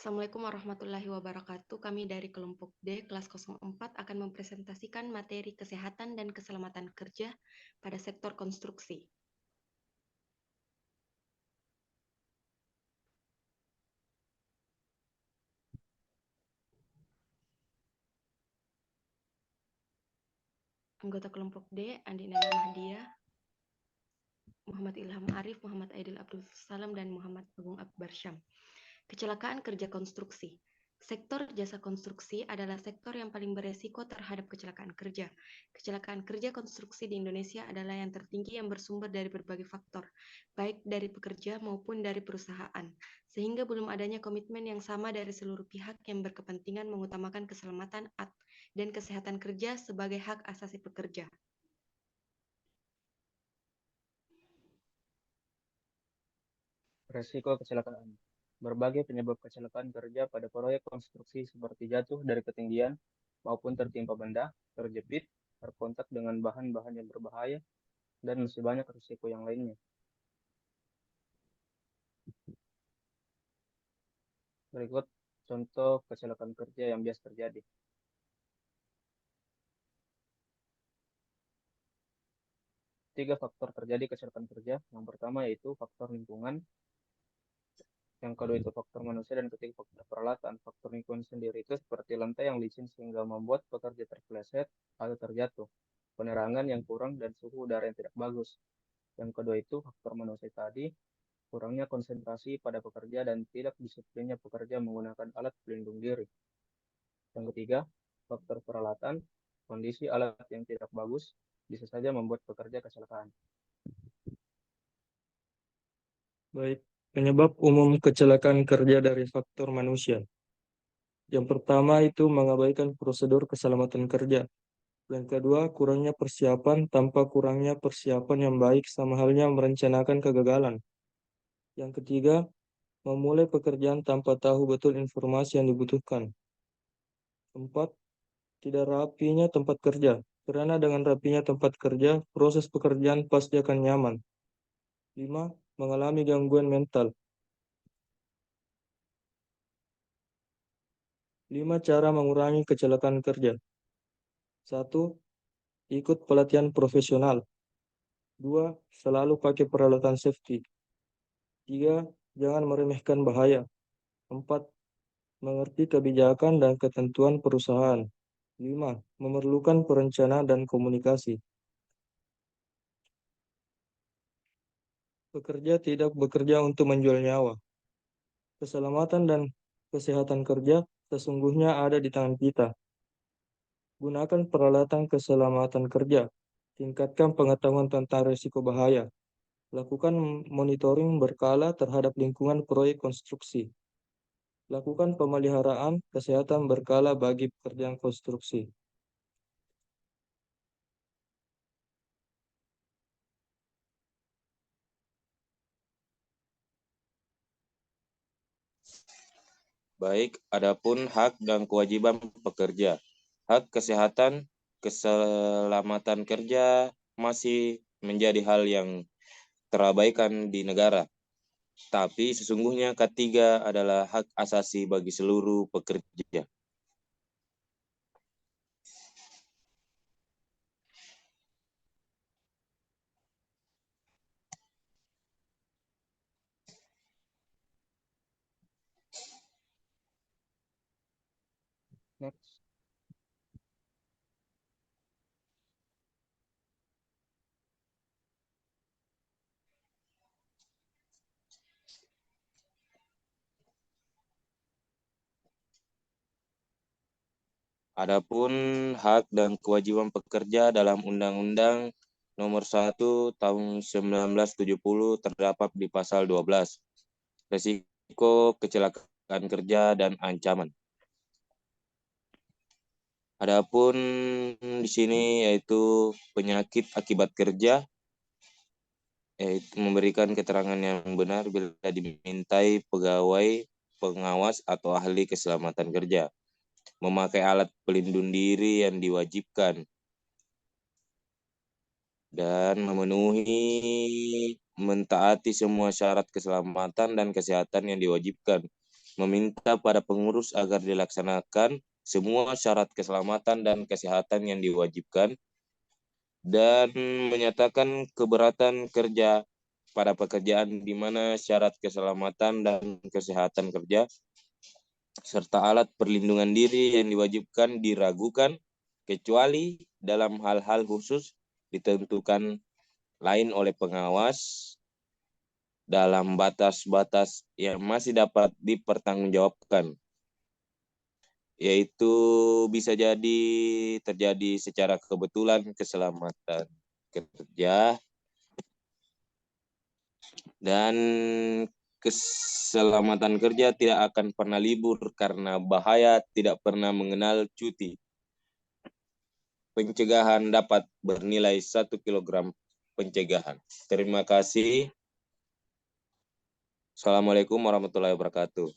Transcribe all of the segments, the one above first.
Assalamualaikum warahmatullahi wabarakatuh. Kami dari kelompok D, kelas 04 akan mempresentasikan materi kesehatan dan keselamatan kerja pada sektor konstruksi. Anggota kelompok D, Andi Nana Mahdia, Muhammad Ilham Arif, Muhammad Aidil Abdul Salam, dan Muhammad Agung Akbar Syam. Kecelakaan kerja konstruksi. Sektor jasa konstruksi adalah sektor yang paling beresiko terhadap kecelakaan kerja. Kecelakaan kerja konstruksi di Indonesia adalah yang tertinggi yang bersumber dari berbagai faktor, baik dari pekerja maupun dari perusahaan, sehingga belum adanya komitmen yang sama dari seluruh pihak yang berkepentingan mengutamakan keselamatan dan kesehatan kerja sebagai hak asasi pekerja. Resiko kecelakaan. Berbagai penyebab kecelakaan kerja pada proyek konstruksi seperti jatuh dari ketinggian maupun tertimpa benda, terjepit, terkontak dengan bahan-bahan yang berbahaya, dan masih banyak risiko yang lainnya. Berikut contoh kecelakaan kerja yang biasa terjadi. Tiga faktor terjadi kecelakaan kerja. Yang pertama yaitu faktor lingkungan, yang kedua itu faktor manusia, dan ketiga faktor peralatan. Faktor lingkungan sendiri itu seperti lantai yang licin sehingga membuat pekerja terpeleset atau terjatuh, penerangan yang kurang, dan suhu udara yang tidak bagus. Yang kedua itu faktor manusia tadi, kurangnya konsentrasi pada pekerja dan tidak disiplinnya pekerja menggunakan alat pelindung diri. Yang ketiga, faktor peralatan, kondisi alat yang tidak bagus bisa saja membuat pekerja kecelakaan. Baik, penyebab umum kecelakaan kerja dari faktor manusia. Yang pertama itu mengabaikan prosedur keselamatan kerja. Yang kedua, kurangnya persiapan. Tanpa kurangnya persiapan yang baik, sama halnya merencanakan kegagalan. Yang ketiga, memulai pekerjaan tanpa tahu betul informasi yang dibutuhkan. Keempat, tidak rapinya tempat kerja. Karena dengan rapinya tempat kerja, proses pekerjaan pasti akan nyaman. 5. Mengalami gangguan mental. 5 cara mengurangi kecelakaan kerja. 1. Ikut pelatihan profesional. 2. Selalu pakai peralatan safety. 3. Jangan meremehkan bahaya. 4. Mengerti kebijakan dan ketentuan perusahaan. 5. Memerlukan perencanaan dan komunikasi. Pekerja tidak bekerja untuk menjual nyawa. Keselamatan dan kesehatan kerja sesungguhnya ada di tangan kita. Gunakan peralatan keselamatan kerja. Tingkatkan pengetahuan tentang risiko bahaya. Lakukan monitoring berkala terhadap lingkungan proyek konstruksi. Lakukan pemeliharaan kesehatan berkala bagi pekerjaan konstruksi. Baik, adapun hak dan kewajiban pekerja. Hak kesehatan, keselamatan kerja masih menjadi hal yang terabaikan di negara. Tapi sesungguhnya ketiga adalah hak asasi bagi seluruh pekerja. Next. Adapun hak dan kewajiban pekerja dalam Undang-Undang Nomor 1 Tahun 1970 terdapat di pasal 12. Risiko kecelakaan kerja dan ancaman. Adapun di sini yaitu penyakit akibat kerja, yaitu memberikan keterangan yang benar bila dimintai pegawai, pengawas, atau ahli keselamatan kerja. Memakai alat pelindung diri yang diwajibkan. Dan mentaati semua syarat keselamatan dan kesehatan yang diwajibkan. meminta pada pengurus agar dilaksanakan semua syarat keselamatan dan kesehatan yang diwajibkan dan menyatakan keberatan kerja pada pekerjaan di mana syarat keselamatan dan kesehatan kerja serta alat perlindungan diri yang diwajibkan diragukan kecuali dalam hal-hal khusus ditentukan lain oleh pengawas dalam batas-batas yang masih dapat dipertanggungjawabkan, yaitu bisa jadi terjadi secara kebetulan keselamatan kerja dan keselamatan kerja tidak akan pernah libur karena bahaya tidak pernah mengenal cuti. Pencegahan dapat bernilai 1 kilogram pencegahan. Terima kasih. Assalamualaikum warahmatullahi wabarakatuh.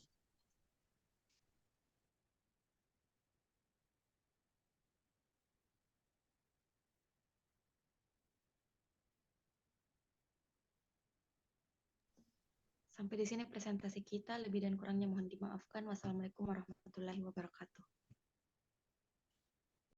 Sampai di sini presentasi kita. Lebih dan kurangnya mohon dimaafkan. Wassalamualaikum warahmatullahi wabarakatuh.